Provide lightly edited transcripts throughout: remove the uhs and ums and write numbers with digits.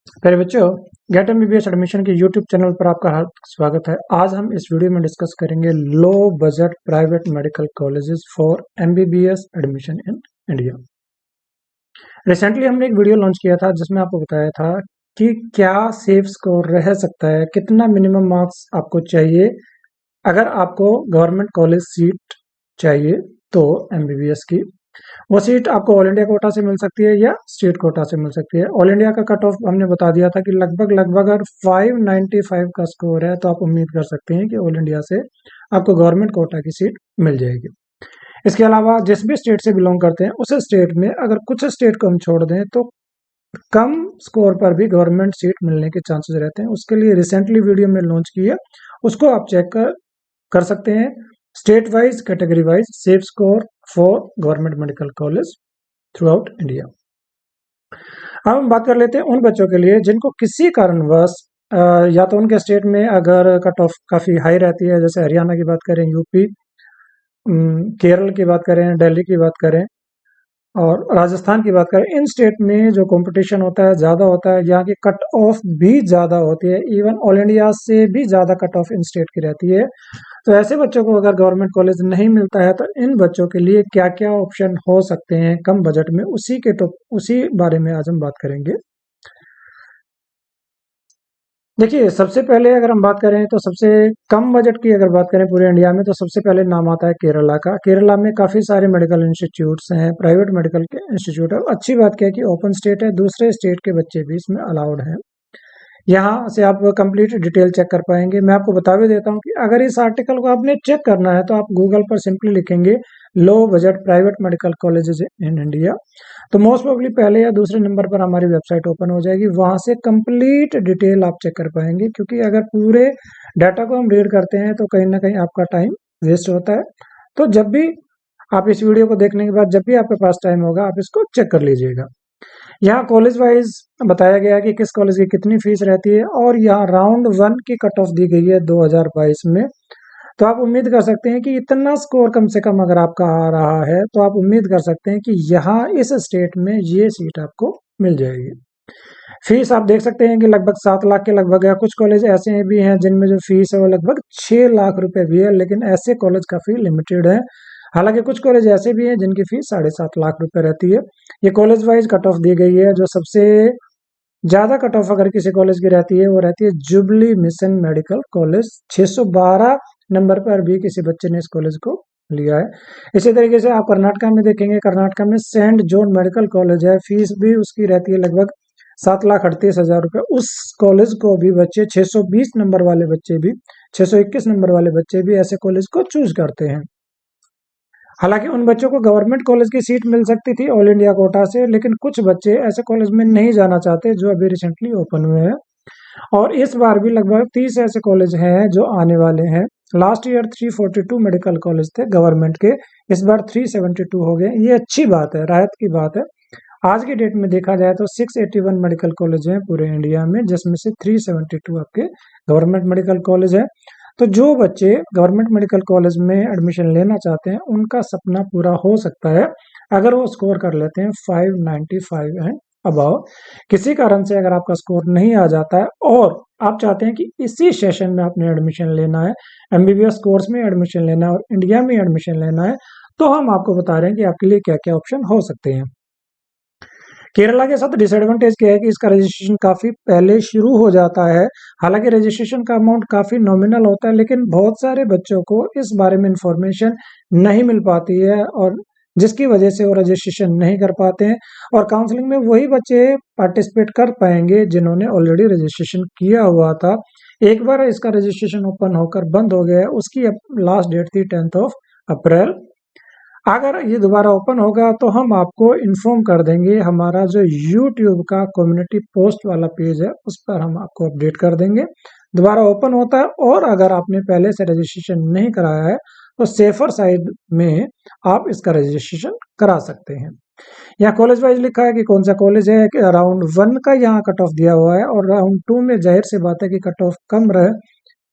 प्यारे बच्चों, gate MBBS admission के यूट्यूब चैनल पर आपका हार्दिक स्वागत है। आज हम इस वीडियो में डिस्कस करेंगे low budget private medical colleges for MBBS admission in India. Recently हमने एक वीडियो लॉन्च किया था जिसमें आपको बताया था कि क्या सेफ स्कोर रह सकता है, कितना मिनिमम मार्क्स आपको चाहिए अगर आपको गवर्नमेंट कॉलेज सीट चाहिए तो एमबीबीएस की। वो सीट आपको ऑल इंडिया कोटा से मिल सकती है या स्टेट कोटा से मिल सकती है। ऑल इंडिया का कट ऑफ हमने बता दिया था कि लगभग अगर 595 का स्कोर है तो आप उम्मीद कर सकते हैं कि ऑल इंडिया से आपको गवर्नमेंट कोटा की सीट मिल जाएगी। इसके अलावा जिस भी स्टेट से बिलोंग करते हैं उस स्टेट में अगर कुछ स्टेट को हम छोड़ दें तो कम स्कोर पर भी गवर्नमेंट सीट मिलने के चांसेस रहते हैं। उसके लिए रिसेंटली वीडियो में लॉन्च की है, उसको आप चेक कर सकते हैं। State wise category wise safe score for government medical college through out India. अब हम बात कर लेते हैं उन बच्चों के लिए जिनको किसी कारणवश या तो उनके स्टेट में अगर कट ऑफ काफ़ी हाई रहती है, जैसे हरियाणा की बात करें, यूपी, केरल की बात करें, दिल्ली की बात करें और राजस्थान की बात करें, इन स्टेट में जो कंपटीशन होता है ज़्यादा होता है, यहाँ की कट ऑफ भी ज़्यादा होती है, इवन ऑल इंडिया से भी ज़्यादा कट ऑफ इन स्टेट की रहती है। तो ऐसे बच्चों को अगर गवर्नमेंट कॉलेज नहीं मिलता है तो इन बच्चों के लिए क्या क्या ऑप्शन हो सकते हैं कम बजट में, उसी बारे में आज हम बात करेंगे। देखिए, सबसे पहले अगर हम बात करें तो सबसे कम बजट की अगर बात करें पूरे इंडिया में तो सबसे पहले नाम आता है केरला का। केरला में काफ़ी सारे मेडिकल इंस्टीट्यूट्स हैं, प्राइवेट मेडिकल के इंस्टीट्यूट है। अच्छी बात क्या है कि ओपन स्टेट है, दूसरे स्टेट के बच्चे भी इसमें अलाउड हैं। यहाँ से आप कंप्लीट डिटेल चेक कर पाएंगे। मैं आपको बता भी देता हूँ कि अगर इस आर्टिकल को आपने चेक करना है तो आप गूगल पर सिंपली लिखेंगे low budget private medical colleges in India, तो मोस्ट प्रोबेबली पहले या दूसरे नंबर पर हमारी वेबसाइट ओपन हो जाएगी। वहां से कंप्लीट डिटेल आप चेक कर पाएंगे, क्योंकि अगर पूरे डाटा को हम रीड करते हैं तो कहीं ना कहीं आपका टाइम वेस्ट होता है। तो जब भी आप इस वीडियो को देखने के बाद जब भी आपके पास टाइम होगा आप इसको चेक कर लीजिएगा। यहाँ कॉलेज वाइज बताया गया है कि किस कॉलेज की कितनी फीस रहती है और यहाँ राउंड 1 की कट ऑफ दी गई है 2022 में। तो आप उम्मीद कर सकते हैं कि इतना स्कोर कम से कम अगर आपका आ रहा है तो आप उम्मीद कर सकते हैं कि यहाँ इस स्टेट में ये सीट आपको मिल जाएगी। फीस आप देख सकते हैं कि लगभग 7 लाख के लगभग है। कुछ कॉलेज ऐसे भी हैं जिनमें जो फीस है वो लगभग 6 लाख रुपए भी है, लेकिन ऐसे कॉलेज काफी लिमिटेड है। हालांकि कुछ कॉलेज ऐसे भी हैं जिनकी फीस 7.5 लाख रुपए रहती है। ये college wise cut of the गई है। जो सबसे ज्यादा कट ऑफ अगर किसी कॉलेज की रहती है वो रहती है jubilee mission medical college, 612 number पर भी किसी बच्चे ने इस कॉलेज को लिया है। इसी तरीके से आप कर्नाटका में देखेंगे, कर्नाटका में सेंट जॉन मेडिकल कॉलेज है, फीस भी उसकी रहती है लगभग 7,38,000 रुपए। उस कॉलेज को भी बच्चे 620 नंबर वाले बच्चे भी, 621 नंबर वाले बच्चे भी ऐसे कॉलेज को चूज करते हैं। हालांकि उन बच्चों को गवर्नमेंट कॉलेज की सीट मिल सकती थी ऑल इंडिया कोटा से, लेकिन कुछ बच्चे ऐसे कॉलेज में नहीं जाना चाहते जो अभी रिसेंटली ओपन हुए हैं। और इस बार भी लगभग 30 ऐसे कॉलेज हैं जो आने वाले हैं। लास्ट ईयर 342 मेडिकल कॉलेज थे गवर्नमेंट के, इस बार 372 हो गए। ये अच्छी बात है, राहत की बात है। आज की डेट में देखा जाए तो 681 मेडिकल कॉलेज हैं पूरे इंडिया में, जिसमें से 372 आपके गवर्नमेंट मेडिकल कॉलेज है। तो जो बच्चे गवर्नमेंट मेडिकल कॉलेज में एडमिशन लेना चाहते हैं उनका सपना पूरा हो सकता है अगर वो स्कोर कर लेते हैं 595 एंड अबाव। किसी कारण से अगर आपका स्कोर नहीं आ जाता है और आप चाहते हैं कि इसी सेशन में आपने एडमिशन लेना है, एमबीबीएस कोर्स में एडमिशन लेना है और इंडिया में एडमिशन लेना है, तो हम आपको बता रहे हैं कि आपके लिए क्या क्या ऑप्शन हो सकते हैं। केरला के साथ डिसएडवांटेज क्या है कि इसका रजिस्ट्रेशन काफी पहले शुरू हो जाता है। हालांकि रजिस्ट्रेशन का अमाउंट काफी नॉमिनल होता है, लेकिन बहुत सारे बच्चों को इस बारे में इंफॉर्मेशन नहीं मिल पाती है और जिसकी वजह से वो रजिस्ट्रेशन नहीं कर पाते हैं। और काउंसलिंग में वही बच्चे पार्टिसिपेट कर पाएंगे जिन्होंने ऑलरेडी रजिस्ट्रेशन किया हुआ था। एक बार इसका रजिस्ट्रेशन ओपन होकर बंद हो गया है, उसकी लास्ट डेट थी 10 अप्रैल। अगर ये दोबारा ओपन होगा तो हम आपको इन्फॉर्म कर देंगे। हमारा जो यूट्यूब का कम्युनिटी पोस्ट वाला पेज है उस पर हम आपको अपडेट कर देंगे दोबारा ओपन होता है। और अगर आपने पहले से रजिस्ट्रेशन नहीं कराया है तो सेफर साइड में आप इसका रजिस्ट्रेशन करा सकते हैं। यहाँ कॉलेज वाइज लिखा है कि कौन सा कॉलेज है, कि राउंड 1 का यहाँ कट ऑफ दिया हुआ है और राउंड 2 में जाहिर सी बात है कि कट ऑफ कम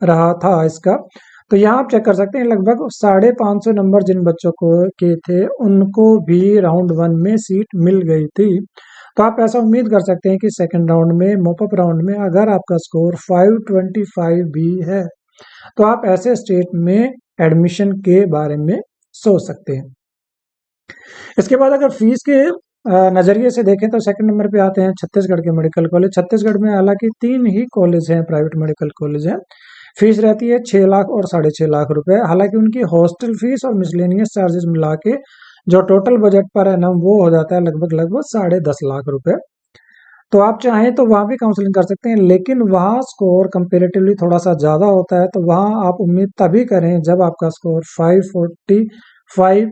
रहा था इसका। तो यहाँ आप चेक कर सकते हैं लगभग 550 नंबर जिन बच्चों को के थे उनको भी राउंड 1 में सीट मिल गई थी। तो आप ऐसा उम्मीद कर सकते हैं कि सेकंड राउंड में, मॉपअप राउंड में, अगर आपका स्कोर 525 भी है तो आप ऐसे स्टेट में एडमिशन के बारे में सोच सकते हैं। इसके बाद अगर फीस के नज़रिए से देखें तो सेकंड नंबर पे आते हैं छत्तीसगढ़ के मेडिकल कॉलेज। छत्तीसगढ़ में हालांकि 3 ही कॉलेज हैं, प्राइवेट मेडिकल कॉलेज हैं। फीस रहती है 6 लाख और 6.5 लाख रुपए। हालांकि उनकी हॉस्टल फीस और मिसलेनियस चार्जेस मिला के जो टोटल बजट पर है ना, वो हो जाता है लगभग 10.5 लाख रुपए। तो आप चाहें तो वहाँ भी काउंसलिंग कर सकते हैं, लेकिन वहाँ स्कोर कंपेरेटिवली थोड़ा सा ज़्यादा होता है। तो वहाँ आप उम्मीद तभी करें जब आपका स्कोर 545,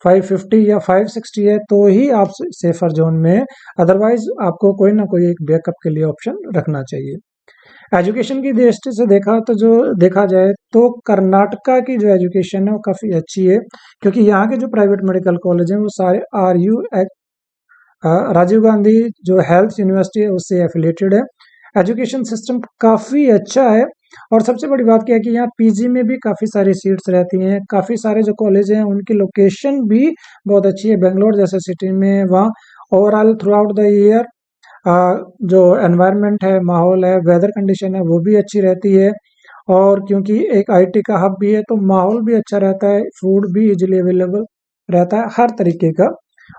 550 या 560 है, तो ही आप सेफर जोन में हैं। अदरवाइज आपको कोई ना कोई एक बैकअप के लिए ऑप्शन रखना चाहिए। एजुकेशन की दृष्टि से देखा जाए तो कर्नाटका की जो एजुकेशन है वो काफ़ी अच्छी है, क्योंकि यहाँ के जो प्राइवेट मेडिकल कॉलेज हैं वो सारे RU राजीव गांधी जो हेल्थ यूनिवर्सिटी है उससे एफिलेटेड है। एजुकेशन सिस्टम काफ़ी अच्छा है। और सबसे बड़ी बात क्या है कि यहाँ पीजी में भी काफ़ी सारी सीट्स रहती हैं। काफ़ी सारे जो कॉलेज हैं उनकी लोकेशन भी बहुत अच्छी है। बेंगलोर जैसे सिटी में वहाँ overall through out the year जो एनवायरनमेंट है, माहौल है, वेदर कंडीशन है, वो भी अच्छी रहती है। और क्योंकि एक आईटी का हब भी है तो माहौल भी अच्छा रहता है, फूड भी इजीली अवेलेबल रहता है हर तरीके का,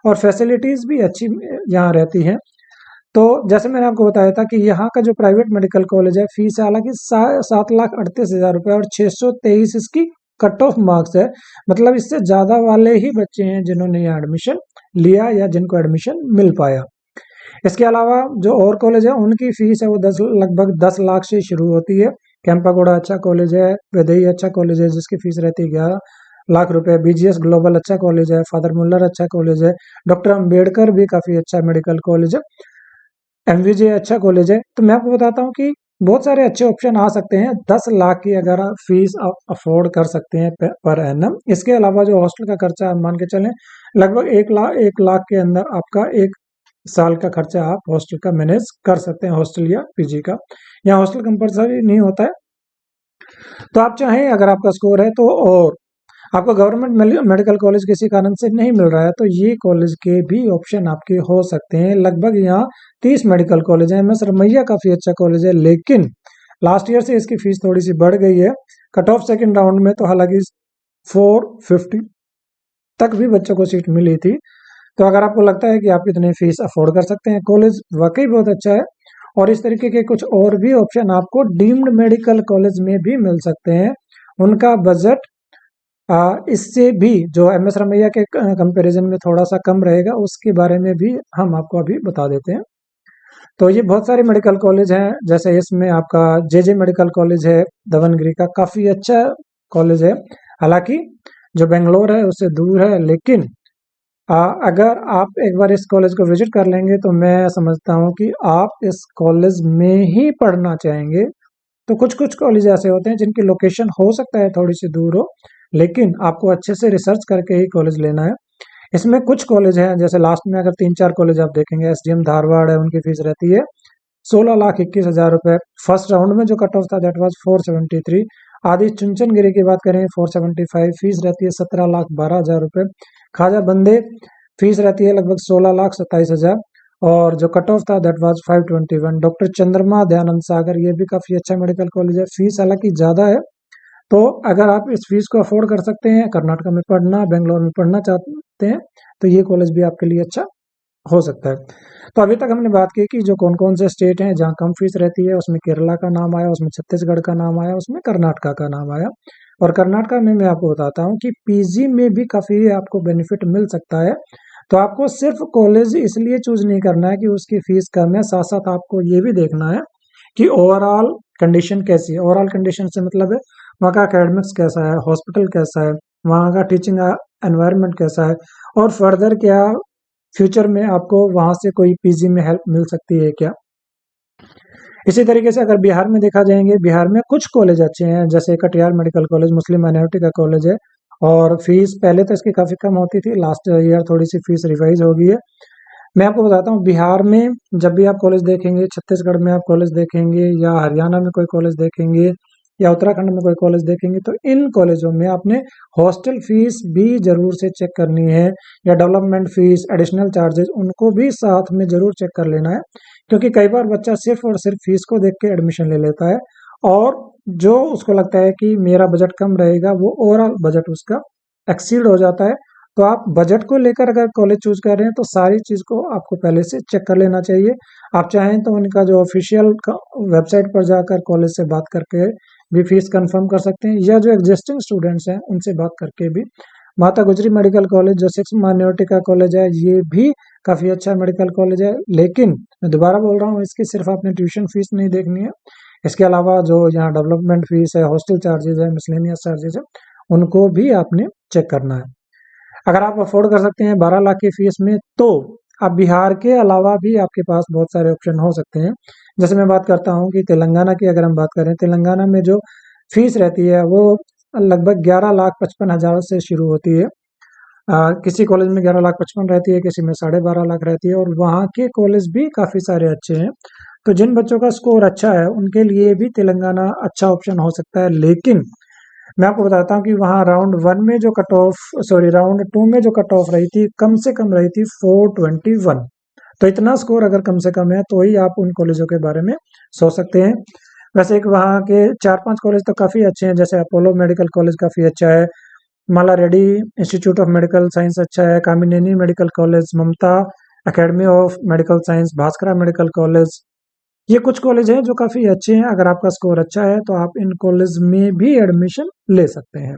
और फैसिलिटीज़ भी अच्छी यहाँ रहती हैं। तो जैसे मैंने आपको बताया था कि यहाँ का जो प्राइवेट मेडिकल कॉलेज है, फीस है हालांकि 7,38,000 रुपये और 623 इसकी कट ऑफ मार्क्स है। मतलब इससे ज़्यादा वाले ही बच्चे हैं जिन्होंने यहाँ एडमिशन लिया या जिनको एडमिशन मिल पाया। इसके अलावा जो और कॉलेज है उनकी फीस है वो लगभग 10 लाख से शुरू होती है। कैंपागोड़ा अच्छा कॉलेज है, वैदेही अच्छा कॉलेज है जिसकी फीस रहती है 11 लाख रुपए। BGS ग्लोबल अच्छा कॉलेज है, फादर मुल्लर अच्छा कॉलेज है, डॉक्टर अंबेडकर भी काफ़ी अच्छा मेडिकल कॉलेज है, MVJ अच्छा कॉलेज है। तो मैं आपको बताता हूँ कि बहुत सारे अच्छे ऑप्शन आ सकते हैं। 10 लाख की अगर आप फीस अफोर्ड कर सकते हैं पर एनम। इसके अलावा जो हॉस्टल का खर्चा आप मान के चलें लगभग 1 लाख के अंदर आपका एक साल का खर्चा आप हॉस्टल का मैनेज कर सकते हैं, हॉस्टल या पीजी का। यहाँ हॉस्टल कंपलसरी नहीं होता है। तो आप चाहें अगर आपका स्कोर है तो, और आपको गवर्नमेंट मेडिकल कॉलेज किसी कारण से नहीं मिल रहा है तो ये कॉलेज के भी ऑप्शन आपके हो सकते हैं। लगभग यहाँ 30 मेडिकल कॉलेज हैं। MS रमैया काफ़ी अच्छा कॉलेज है, लेकिन लास्ट ईयर से इसकी फीस थोड़ी सी बढ़ गई है। कट ऑफ सेकेंड राउंड में तो हालांकि 450 तक भी बच्चों को सीट मिली थी। तो अगर आपको लगता है कि आप इतनी फीस अफोर्ड कर सकते हैं, कॉलेज वाकई बहुत अच्छा है। और इस तरीके के कुछ और भी ऑप्शन आपको डीम्ड मेडिकल कॉलेज में भी मिल सकते हैं। उनका बजट इससे भी जो MS रमैया के कंपैरिजन में थोड़ा सा कम रहेगा, उसके बारे में भी हम आपको अभी बता देते हैं। तो ये बहुत सारे मेडिकल कॉलेज हैं, जैसे इसमें आपका JJ मेडिकल कॉलेज है दावणगिरी का, काफ़ी अच्छा कॉलेज है। हालांकि जो बेंगलोर है उससे दूर है, लेकिन अगर आप एक बार इस कॉलेज को विजिट कर लेंगे तो मैं समझता हूँ कि आप इस कॉलेज में ही पढ़ना चाहेंगे। तो कुछ कुछ कॉलेज ऐसे होते हैं जिनकी लोकेशन हो सकता है थोड़ी सी दूर हो, लेकिन आपको अच्छे से रिसर्च करके ही कॉलेज लेना है। इसमें कुछ कॉलेज हैं, जैसे लास्ट में अगर 3-4 कॉलेज आप देखेंगे, SDM धारवाड़ है, उनकी फीस रहती है 16,21,000 रुपये। फर्स्ट राउंड में जो कट ऑफ था दैट वाज 473। आदि चुनचनगिरी की बात करें 475, फीस रहती है 17,12,000 रुपये। ख्वाजा बंदे फीस रहती है लगभग 16,27,000, और जो कट ऑफ था दैट वाज 521। डॉक्टर चंद्रमा दयानंद सागर, ये भी काफ़ी अच्छा मेडिकल कॉलेज है, फीस हालांकि ज़्यादा है। तो अगर आप इस फीस को अफोर्ड कर सकते हैं, कर्नाटका में पढ़ना, बेंगलोर में पढ़ना चाहते हैं, तो ये कॉलेज भी आपके लिए अच्छा हो सकता है। तो अभी तक हमने बात की कि जो कौन कौन से स्टेट हैं जहाँ कम फीस रहती है, उसमें केरला का नाम आया, उसमें छत्तीसगढ़ का नाम आया, उसमें कर्नाटका का नाम आया। और कर्नाटका में मैं आपको बताता हूँ कि पीजी में भी काफ़ी आपको बेनिफिट मिल सकता है। तो आपको सिर्फ कॉलेज इसलिए चूज नहीं करना है कि उसकी फीस कम है, साथ साथ आपको ये भी देखना है कि ओवरऑल कंडीशन कैसी है। ओवरऑल कंडीशन से मतलब है वहाँ का एकेडमिक्स कैसा है, हॉस्पिटल कैसा है, वहाँ का टीचिंग एनवायरनमेंट कैसा है, और फर्दर क्या फ्यूचर में आपको वहाँ से कोई पीजी में हेल्प मिल सकती है क्या। इसी तरीके से अगर बिहार में देखा जाएंगे, बिहार में कुछ कॉलेज अच्छे हैं, जैसे कटिहार मेडिकल कॉलेज मुस्लिम माइनॉरिटी का कॉलेज है, और फीस पहले तो इसकी काफ़ी कम होती थी, लास्ट ईयर थोड़ी सी फीस रिवाइज हो गई है। मैं आपको बताता हूँ बिहार में जब भी आप कॉलेज देखेंगे, छत्तीसगढ़ में आप कॉलेज देखेंगे, या हरियाणा में कोई कॉलेज देखेंगे, या उत्तराखंड में कोई कॉलेज देखेंगे तो इन कॉलेजों में आपने हॉस्टल फीस भी जरूर से चेक करनी है, या डेवलपमेंट फीस, एडिशनल चार्जेस, उनको भी साथ में जरूर चेक कर लेना है। क्योंकि कई बार बच्चा सिर्फ और सिर्फ फीस को देख के एडमिशन ले लेता है, और जो उसको लगता है कि मेरा बजट कम रहेगा, वो ओवरऑल बजट उसका एक्सीड हो जाता है। तो आप बजट को लेकर अगर कॉलेज चूज कर रहे हैं तो सारी चीज को आपको पहले से चेक कर लेना चाहिए। आप चाहें तो उनका जो ऑफिशियल वेबसाइट पर जाकर कॉलेज से बात करके भी फीस कंफर्म कर सकते हैं, या जो एग्जिस्टिंग स्टूडेंट्स हैं उनसे बात करके भी। माता गुजरी मेडिकल कॉलेज जो 6 माइनॉरिटी का कॉलेज है, ये भी काफी अच्छा मेडिकल कॉलेज है, लेकिन मैं दोबारा बोल रहा हूँ, इसकी सिर्फ आपने ट्यूशन फीस नहीं देखनी है, इसके अलावा जो यहाँ डेवलपमेंट फीस है, हॉस्टल चार्जेस है, मिसलेनियस चार्जेस है, उनको भी आपने चेक करना है। अगर आप अफोर्ड कर सकते हैं 12 लाख की फीस में, तो अब बिहार के अलावा भी आपके पास बहुत सारे ऑप्शन हो सकते हैं। जैसे मैं बात करता हूँ कि तेलंगाना की अगर हम बात करें, तेलंगाना में जो फीस रहती है वो लगभग 11,55,000 से शुरू होती है। किसी कॉलेज में 11,55,000 रहती है, किसी में 12.5 लाख रहती है, और वहाँ के कॉलेज भी काफ़ी सारे अच्छे हैं। तो जिन बच्चों का स्कोर अच्छा है उनके लिए भी तेलंगाना अच्छा ऑप्शन हो सकता है। लेकिन मैं आपको बताता हूँ कि वहाँ राउंड 1 में जो कट ऑफ, सॉरी राउंड 2 में जो कट ऑफ रही थी, कम से कम रही थी 421। तो इतना स्कोर अगर कम से कम है तो ही आप उन कॉलेजों के बारे में सोच सकते हैं। वैसे एक वहाँ के 4-5 कॉलेज तो काफ़ी अच्छे हैं, जैसे अपोलो मेडिकल कॉलेज काफ़ी अच्छा है, Mala Reddy institute of medical science अच्छा है, Kamineni medical college, Mamata academy of medical science, Bhaskara medical college, ये कुछ कॉलेज हैं जो काफ़ी अच्छे हैं। अगर आपका स्कोर अच्छा है तो आप इन कॉलेज में भी एडमिशन ले सकते हैं।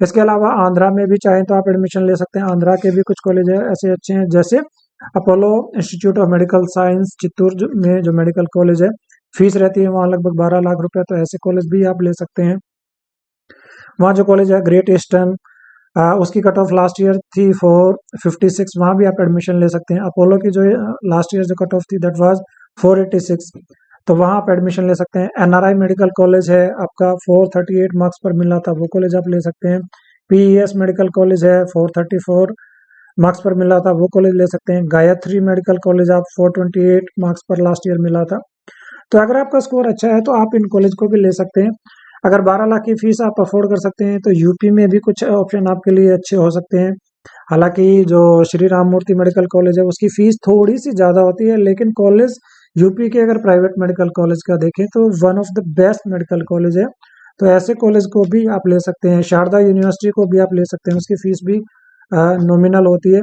इसके अलावा आंध्रा में भी चाहें तो आप एडमिशन ले सकते हैं। आंध्रा के भी कुछ कॉलेज है ऐसे अच्छे हैं, जैसे Apollo institute of medical science Chittoor में जो मेडिकल कॉलेज है, फीस रहती है वहाँ लगभग 12 लाख रुपए, तो ऐसे कॉलेज भी आप ले सकते हैं। वहाँ जो कॉलेज है ग्रेट ईस्टर्न, उसकी कट ऑफ लास्ट ईयर थी 456, वहाँ भी आप एडमिशन ले सकते हैं। अपोलो की जो लास्ट ईयर जो कट ऑफ थी दैट वाज 486, तो वहाँ आप एडमिशन ले सकते हैं। एनआरआई मेडिकल कॉलेज है, आपका 438 मार्क्स पर मिला था, वो कॉलेज आप ले सकते हैं। पीईएस मेडिकल कॉलेज है, 434 मार्क्स पर मिला था, वो कॉलेज ले सकते हैं। गायत्री मेडिकल कॉलेज आप 428 मार्क्स पर लास्ट ईयर मिला था। तो अगर आपका स्कोर अच्छा है तो आप इन कॉलेज को भी ले सकते हैं। अगर 12 लाख की फीस आप अफोर्ड कर सकते हैं तो यूपी में भी कुछ ऑप्शन आपके लिए अच्छे हो सकते हैं। हालांकि जो श्री राम मूर्ति मेडिकल कॉलेज है उसकी फीस थोड़ी सी ज़्यादा होती है, लेकिन कॉलेज यूपी के अगर प्राइवेट मेडिकल कॉलेज का देखें तो one of the best medical college है। तो ऐसे कॉलेज को भी आप ले सकते हैं। शारदा यूनिवर्सिटी को भी आप ले सकते हैं, उसकी फीस भी नॉमिनल होती है।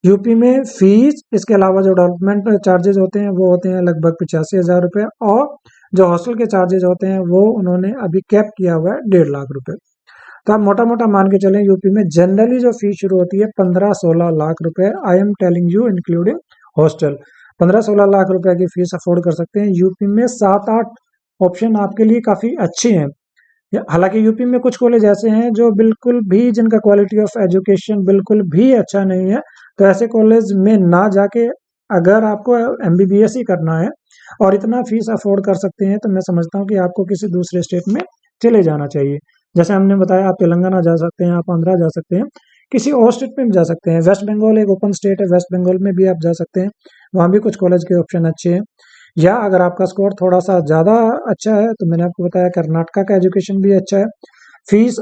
यूपी में फीस, इसके अलावा जो डेवलपमेंट चार्जेस होते हैं वो होते हैं लगभग 85,000 रुपये, और जो हॉस्टल के चार्जेस होते हैं वो उन्होंने अभी कैप किया हुआ है 1.5 लाख रुपए। तो आप मोटा मोटा मान के चलें, यूपी में जनरली जो फीस शुरू होती है 15-16 लाख रुपए, I am telling you including hostel. 15-16 lakh रुपए की फीस अफोर्ड कर सकते हैं। यूपी में 7-8 ऑप्शन आपके लिए काफ़ी अच्छे हैं। हालांकि यूपी में कुछ कॉलेज ऐसे हैं जो बिल्कुल भी, जिनका क्वालिटी ऑफ एजुकेशन बिल्कुल भी अच्छा नहीं है, तो ऐसे कॉलेज में ना जाके अगर आपको एमबीबीएस ही करना है और इतना फीस अफोर्ड कर सकते हैं, तो मैं समझता हूँ कि आपको किसी दूसरे स्टेट में चले जाना चाहिए। जैसे हमने बताया, आप तेलंगाना जा सकते हैं, आप आंध्रा जा सकते हैं, किसी और स्टेट में भी जा सकते हैं। वेस्ट बंगाल एक ओपन स्टेट है, वेस्ट बंगाल में भी आप जा सकते हैं, वहाँ भी कुछ कॉलेज के ऑप्शन अच्छे हैं। या अगर आपका स्कोर थोड़ा सा ज़्यादा अच्छा है तो मैंने आपको बताया कर्नाटका का एजुकेशन भी अच्छा है। फीस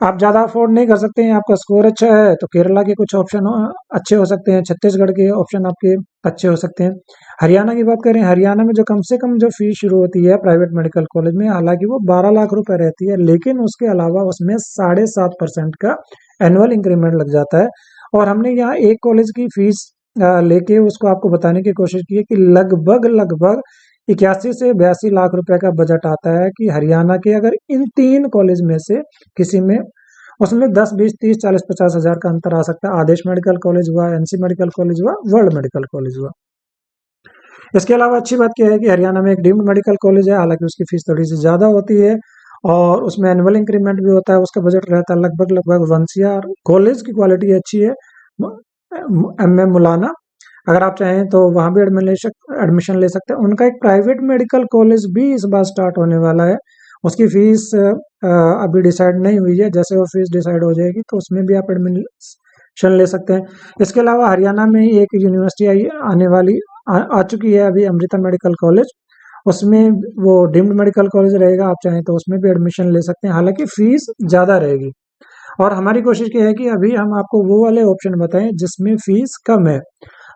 आप ज़्यादा अफोर्ड नहीं कर सकते हैं, आपका स्कोर अच्छा है तो केरला के कुछ ऑप्शन अच्छे हो सकते हैं, छत्तीसगढ़ के ऑप्शन आपके अच्छे हो सकते हैं। हरियाणा की बात करें, हरियाणा में जो कम से कम जो फीस शुरू होती है प्राइवेट मेडिकल कॉलेज में, हालांकि वो 12 लाख रुपए रहती है, लेकिन उसके अलावा उसमें 7.5% का एनुअल इंक्रीमेंट लग जाता है। और हमने यहाँ एक कॉलेज की फीस लेके उसको आपको बताने की कोशिश की है कि लगभग लगभग 81 से 82 लाख रुपए का बजट आता है, कि हरियाणा के अगर इन 3 कॉलेज में से किसी में, उसमें 10, 20, 30, 40, 50 हजार का अंतर आ सकता है। आदेश मेडिकल कॉलेज हुआ, एनसी मेडिकल कॉलेज हुआ, वर्ल्ड मेडिकल कॉलेज हुआ। इसके अलावा अच्छी बात क्या है कि हरियाणा में एक डीम्ड मेडिकल कॉलेज है, हालांकि उसकी फीस थोड़ी सी ज़्यादा होती है और उसमें एनुअल इंक्रीमेंट भी होता है, उसका बजट रहता है लगभग लगभग 1 CR। कॉलेज की क्वालिटी अच्छी है, एम मुलाना, अगर आप चाहें तो वहाँ भी एडमिशन ले सकते हैं। उनका एक प्राइवेट मेडिकल कॉलेज भी इस बार स्टार्ट होने वाला है, उसकी फीस अभी डिसाइड नहीं हुई है, जैसे वो फीस डिसाइड हो जाएगी तो उसमें भी आप एडमिशन ले सकते हैं। इसके अलावा हरियाणा में ही एक यूनिवर्सिटी आने वाली आ चुकी है अभी, अमृता मेडिकल कॉलेज, उसमें वो डीम्ड मेडिकल कॉलेज रहेगा, आप चाहें तो उसमें भी एडमिशन ले सकते हैं, हालांकि फीस ज़्यादा रहेगी। और हमारी कोशिश ये है कि अभी हम आपको वो वाले ऑप्शन बताएं जिसमें फीस कम है।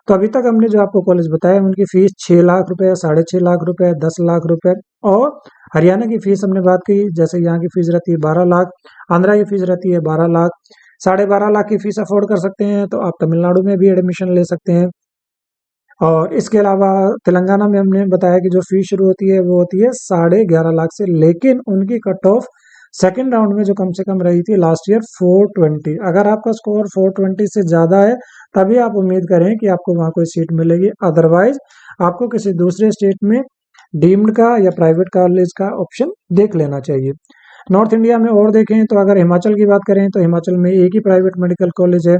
तो अभी तक हमने जो आपको कॉलेज बताया उनकी फीस 6 लाख रुपए, 6.5 लाख रुपए, 10 लाख रुपए, और हरियाणा की फीस हमने बात की, जैसे यहाँ की फीस रहती है 12 लाख, आंध्रा की फीस रहती है 12 लाख, 12.5 लाख की फीस अफोर्ड कर सकते हैं तो आप तमिलनाडु में भी एडमिशन ले सकते हैं। और इसके अलावा तेलंगाना में हमने बताया कि जो फीस शुरू होती है वो होती है 11.5 लाख से, लेकिन उनकी कट ऑफ सेकेंड राउंड में जो कम से कम रही थी लास्ट ईयर 420। अगर आपका स्कोर 420 से ज़्यादा है तभी आप उम्मीद करें कि आपको वहाँ कोई सीट मिलेगी, अदरवाइज आपको किसी दूसरे स्टेट में डीम्ड का या प्राइवेट कॉलेज का ऑप्शन देख लेना चाहिए। नॉर्थ इंडिया में और देखें तो अगर हिमाचल की बात करें तो हिमाचल में एक ही प्राइवेट मेडिकल कॉलेज है।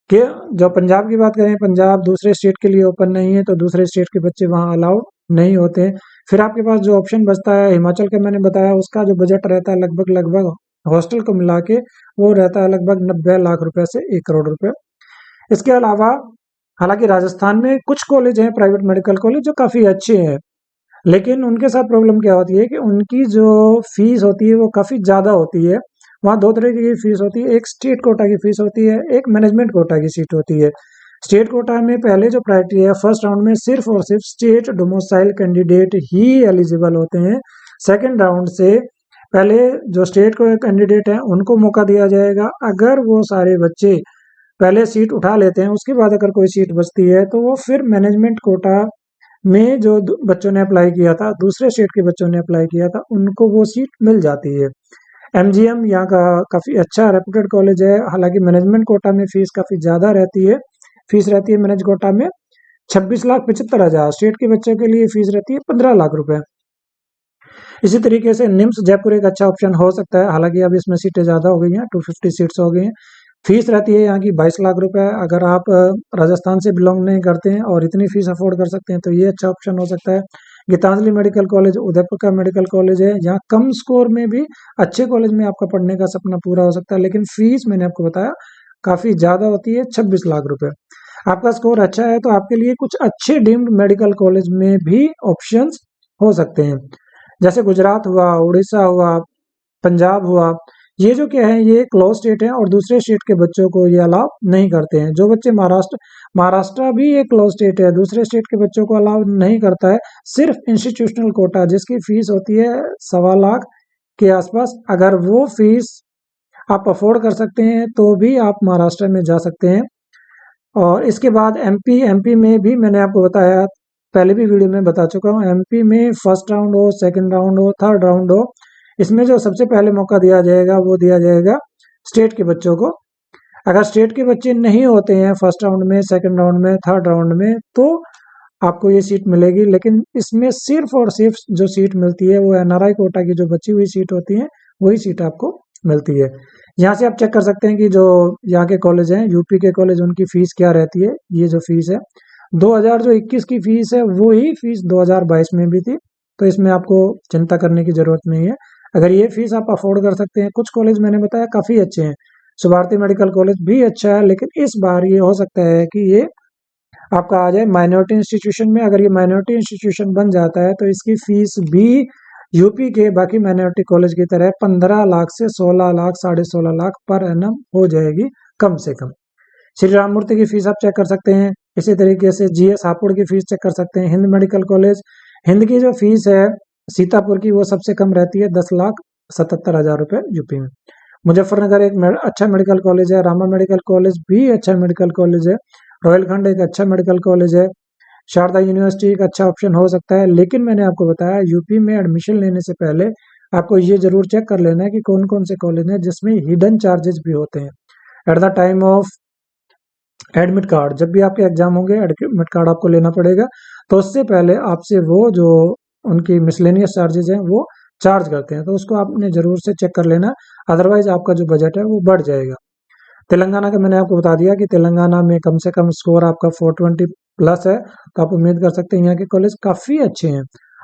कि जब पंजाब की बात करें, पंजाब दूसरे स्टेट के लिए ओपन नहीं है तो दूसरे स्टेट के बच्चे वहाँ अलाउड नहीं होते हैं। फिर आपके पास जो ऑप्शन बचता है हिमाचल का, मैंने बताया उसका जो बजट रहता है लगभग लगभग हॉस्टल को मिला के वो रहता है लगभग 90 लाख रुपए से 1 करोड़ रुपए। इसके अलावा हालांकि राजस्थान में कुछ कॉलेज हैं प्राइवेट मेडिकल कॉलेज जो काफ़ी अच्छे हैं, लेकिन उनके साथ प्रॉब्लम क्या होती है कि उनकी जो फीस होती है वो काफ़ी ज़्यादा होती है। वहाँ दो तरह की फीस होती है, एक स्टेट कोटा की फीस होती है, एक मैनेजमेंट कोटा की सीट होती है। स्टेट कोटा में पहले जो क्राइटेरिया है फर्स्ट राउंड में सिर्फ और सिर्फ स्टेट डोमिसाइल कैंडिडेट ही एलिजिबल होते हैं। सेकेंड राउंड से पहले जो स्टेट को कैंडिडेट हैं उनको मौका दिया जाएगा। अगर वो सारे बच्चे पहले सीट उठा लेते हैं उसके बाद अगर कोई सीट बचती है तो वो फिर मैनेजमेंट कोटा में जो बच्चों ने अप्लाई किया था, दूसरे स्टेट के बच्चों ने अप्लाई किया था, उनको वो सीट मिल जाती है। एमजीएम यहाँ का काफ़ी अच्छा रेपुटेड कॉलेज है, हालांकि मैनेजमेंट कोटा में फीस काफ़ी ज़्यादा रहती है। फीस रहती है मैनेज कोटा में 26,75,000, स्टेट के बच्चों के लिए फीस रहती है 15 लाख रुपए। इसी तरीके से निम्स जयपुर एक अच्छा ऑप्शन हो सकता है, हालांकि अब इसमें सीटें ज़्यादा हो गई हैं, 250 सीट्स हो गई हैं। फीस रहती है यहाँ की 22 लाख रुपए। अगर आप राजस्थान से बिलोंग नहीं करते हैं और इतनी फीस अफोर्ड कर सकते हैं तो ये अच्छा ऑप्शन हो सकता है। गीतांजलि मेडिकल कॉलेज उदयपुर का मेडिकल कॉलेज है, यहाँ कम स्कोर में भी अच्छे कॉलेज में आपका पढ़ने का सपना पूरा हो सकता है, लेकिन फीस मैंने आपको बताया काफ़ी ज़्यादा होती है, 26 लाख रुपए। आपका स्कोर अच्छा है तो आपके लिए कुछ अच्छे डीम्ड मेडिकल कॉलेज में भी ऑप्शंस हो सकते हैं, जैसे गुजरात हुआ, उड़ीसा हुआ, पंजाब हुआ। ये जो क्या है ये क्लोज स्टेट है और दूसरे स्टेट के बच्चों को ये अलाउ नहीं करते हैं। जो बच्चे महाराष्ट्र भी एक क्लोज स्टेट है, दूसरे स्टेट के बच्चों को अलाउ नहीं करता है। सिर्फ इंस्टीट्यूशनल कोटा जिसकी फीस होती है 1.25 लाख के आसपास, अगर वो फीस आप अफोर्ड कर सकते हैं तो भी आप महाराष्ट्र में जा सकते हैं। और इसके बाद एमपी में भी मैंने आपको बताया, पहले भी वीडियो में बता चुका हूँ, एमपी में फर्स्ट राउंड हो, सेकंड राउंड हो, थर्ड राउंड हो, इसमें जो सबसे पहले मौका दिया जाएगा वो दिया जाएगा स्टेट के बच्चों को। अगर स्टेट के बच्चे नहीं होते हैं फर्स्ट राउंड में, सेकंड राउंड में, थर्ड राउंड में, तो आपको ये सीट मिलेगी, लेकिन इसमें सिर्फ और सिर्फ जो सीट मिलती है वो एनआरआई कोटा की जो बची हुई सीट होती है वही सीट आपको मिलती है। यहाँ से आप चेक कर सकते हैं कि जो यहाँ के कॉलेज हैं, यूपी के कॉलेज, उनकी फीस क्या रहती है। ये जो फीस है 2021 की फीस है वही फीस 2022 में भी थी, तो इसमें आपको चिंता करने की जरूरत नहीं है। अगर ये फीस आप अफोर्ड कर सकते हैं, कुछ कॉलेज मैंने बताया काफ़ी अच्छे हैं, सुभारती मेडिकल कॉलेज भी अच्छा है, लेकिन इस बार ये हो सकता है कि ये आपका आ जाए माइनॉरिटी इंस्टीट्यूशन में। अगर ये माइनॉरिटी इंस्टीट्यूशन बन जाता है तो इसकी फीस भी यूपी के बाकी माइनॉरिटी कॉलेज की तरह 15 लाख से 16 लाख, 16.5 लाख पर एनम हो जाएगी कम से कम। श्री राममूर्ति की फीस आप चेक कर सकते हैं, इसी तरीके से जीएस हापुड़ की फीस चेक कर सकते हैं। हिंद मेडिकल कॉलेज, हिंद की जो फीस है सीतापुर की वो सबसे कम रहती है 10,77,000 रुपये यूपी में। मुजफ्फरनगर एक अच्छा मेडिकल कॉलेज है, रामा मेडिकल कॉलेज भी अच्छा मेडिकल कॉलेज है, रोहिलखंड एक अच्छा मेडिकल कॉलेज है, शारदा यूनिवर्सिटी एक अच्छा ऑप्शन हो सकता है। लेकिन मैंने आपको बताया यूपी में एडमिशन लेने से पहले आपको ये जरूर चेक कर लेना है कि कौन कौन से कॉलेज हैं जिसमें हिडन चार्जेस भी होते हैं। At the time of admit card, जब भी आपके एग्जाम होंगे एडमिट कार्ड आपको लेना पड़ेगा, तो उससे पहले आपसे वो जो उनकी मिसलेनियस चार्जेस हैं वो चार्ज करते हैं, तो उसको आपने जरूर से चेक कर लेना, अदरवाइज आपका जो बजट है वो बढ़ जाएगा। तेलंगाना का मैंने आपको बता दिया कि तेलंगाना में कम से कम स्कोर आपका 420 प्लस है, तो आप उम्मीद कर सकते हैं यहाँ के कॉलेज काफ़ी अच्छे हैं।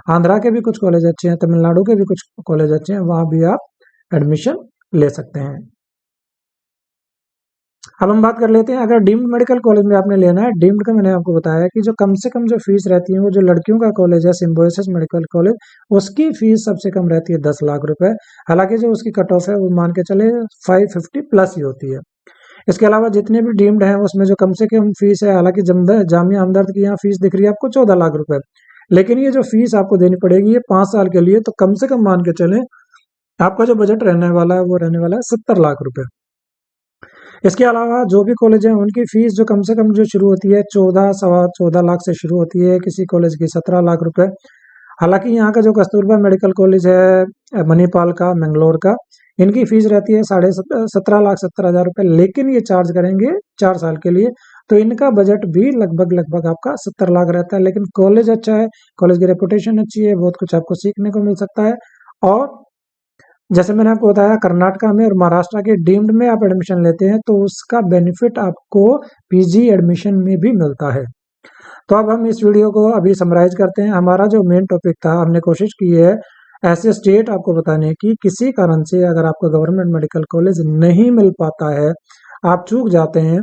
आंध्रा के भी कुछ कॉलेज अच्छे हैं, तमिलनाडु के भी कुछ कॉलेज अच्छे हैं, वहाँ भी आप एडमिशन ले सकते हैं। अब हम बात कर लेते हैं, अगर डीम्ड मेडिकल कॉलेज में आपने लेना है, डीम्ड का मैंने आपको बताया कि जो कम से कम जो फीस रहती है, वो जो लड़कियों का कॉलेज है सिम्बोयसिस मेडिकल कॉलेज, उसकी फीस सबसे कम रहती है 10 लाख रुपए। हालांकि जो उसकी कट ऑफ है वो मान के चले 550 प्लस ही होती है। इसके अलावा जितने भी डीम्ड हैं उसमें जो कम से कम फीस है, हालांकि जामिया हमदर्द की यहाँ फीस दिख रही है आपको 14 लाख रुपए, लेकिन ये जो फीस आपको देनी पड़ेगी ये 5 साल के लिए, तो कम से कम मान के चले आपका जो बजट रहने वाला है वो रहने वाला है 70 लाख रुपए। इसके अलावा जो भी कॉलेज हैं उनकी फीस जो कम से कम जो शुरू होती है 14 सवा 14 लाख से शुरू होती है, किसी कॉलेज की 17 लाख रुपए। हालांकि यहाँ का जो कस्तूरबा मेडिकल कॉलेज है मणिपाल का, मैंगलोर का, इनकी फीस रहती है 17 लाख 70 हजार रुपए, लेकिन ये चार्ज करेंगे 4 साल के लिए, तो इनका बजट भी लगभग लगभग आपका 70 लाख रहता है। लेकिन कॉलेज अच्छा है, कॉलेज की रेपुटेशन अच्छी है, बहुत कुछ आपको सीखने को मिल सकता है। और जैसे मैंने आपको बताया, कर्नाटका में और महाराष्ट्र के डीम्ड में आप एडमिशन लेते हैं तो उसका बेनिफिट आपको पीजी एडमिशन में भी मिलता है। तो अब हम इस वीडियो को अभी समराइज करते हैं। हमारा जो मेन टॉपिक था, हमने कोशिश की है ऐसे स्टेट आपको बताने की, किसी कारण से अगर आपको गवर्नमेंट मेडिकल कॉलेज नहीं मिल पाता है, आप चूक जाते हैं,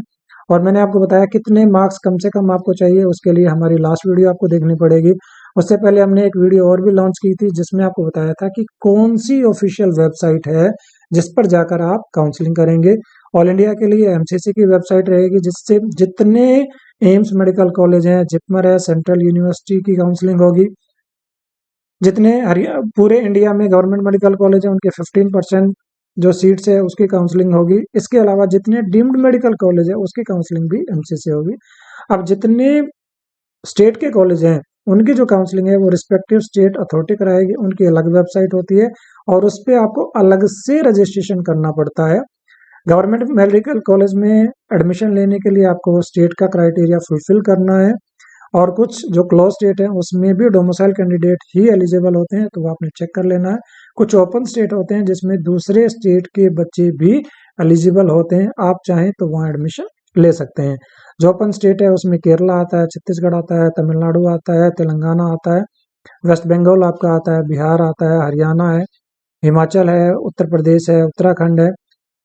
और मैंने आपको बताया कितने मार्क्स कम से कम आपको चाहिए, उसके लिए हमारी लास्ट वीडियो आपको देखनी पड़ेगी। उससे पहले हमने एक वीडियो और भी लॉन्च की थी जिसमें आपको बताया था कि कौन सी ऑफिशियल वेबसाइट है जिस पर जाकर आप काउंसलिंग करेंगे। ऑल इंडिया के लिए एमसीसी की वेबसाइट रहेगी, जिससे जितने एम्स मेडिकल कॉलेज हैं, जिपमर है, सेंट्रल यूनिवर्सिटी की काउंसलिंग होगी, जितने पूरे इंडिया में गवर्नमेंट मेडिकल कॉलेज है उनके 15% जो सीट्स है उसकी काउंसलिंग होगी। इसके अलावा जितने डीम्ड मेडिकल कॉलेज है उसकी काउंसलिंग भी एमसीसी होगी। अब जितने स्टेट के कॉलेज हैं उनकी जो काउंसलिंग है वो रिस्पेक्टिव स्टेट अथॉरिटी कराएगी, उनकी अलग वेबसाइट होती है और उस पर आपको अलग से रजिस्ट्रेशन करना पड़ता है। गवर्नमेंट मेडिकल कॉलेज में एडमिशन लेने के लिए आपको स्टेट का क्राइटेरिया फुलफिल करना है, और कुछ जो क्लोज स्टेट है उसमें भी डोमिसाइल कैंडिडेट ही एलिजिबल होते हैं, तो वो आपने चेक कर लेना है। कुछ ओपन स्टेट होते हैं जिसमें दूसरे स्टेट के बच्चे भी एलिजिबल होते हैं, आप चाहें तो वहाँ एडमिशन ले सकते हैं। जो ओपन स्टेट है उसमें केरला आता है, छत्तीसगढ़ आता है, तमिलनाडु आता है, तेलंगाना आता है, वेस्ट बंगाल आपका आता है, बिहार आता है, हरियाणा है, हिमाचल है, उत्तर प्रदेश है, उत्तराखंड है,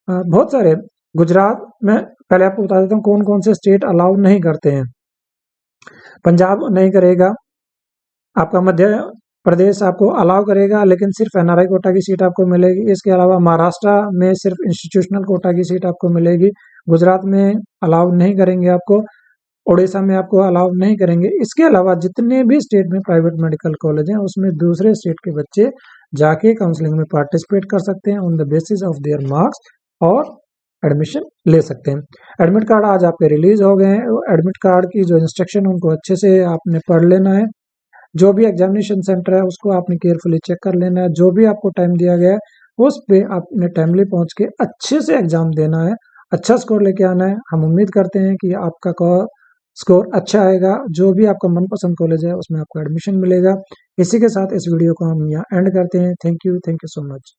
बहुत सारे, गुजरात में। पहले आपको बता देता हूँ कौन कौन से स्टेट अलाउ नहीं करते हैं। पंजाब नहीं करेगा, आपका मध्य प्रदेश आपको अलाउ करेगा लेकिन सिर्फ एनआरआई कोटा की सीट आपको मिलेगी। इसके अलावा महाराष्ट्र में सिर्फ इंस्टीट्यूशनल कोटा की सीट आपको मिलेगी। गुजरात में अलाउ नहीं करेंगे आपको, उड़ीसा में आपको अलाउ नहीं करेंगे। इसके अलावा जितने भी स्टेट में प्राइवेट मेडिकल कॉलेज हैं उसमें दूसरे स्टेट के बच्चे जाके काउंसलिंग में पार्टिसिपेट कर सकते हैं on the basis of their marks, और एडमिशन ले सकते हैं। एडमिट कार्ड आज आपके रिलीज हो गए हैं, एडमिट कार्ड की जो इंस्ट्रक्शन उनको अच्छे से आपने पढ़ लेना है। जो भी एग्जामिनेशन सेंटर है उसको आपने केयरफुली चेक कर लेना है। जो भी आपको टाइम दिया गया है उस पे आपने टाइमली पहुंच के अच्छे से एग्जाम देना है, अच्छा स्कोर लेके आना है। हम उम्मीद करते हैं कि आपका स्कोर अच्छा आएगा, जो भी आपका मनपसंद कॉलेज है उसमें आपको एडमिशन मिलेगा। इसी के साथ इस वीडियो को हम यहाँ एंड करते हैं। Thank you so much.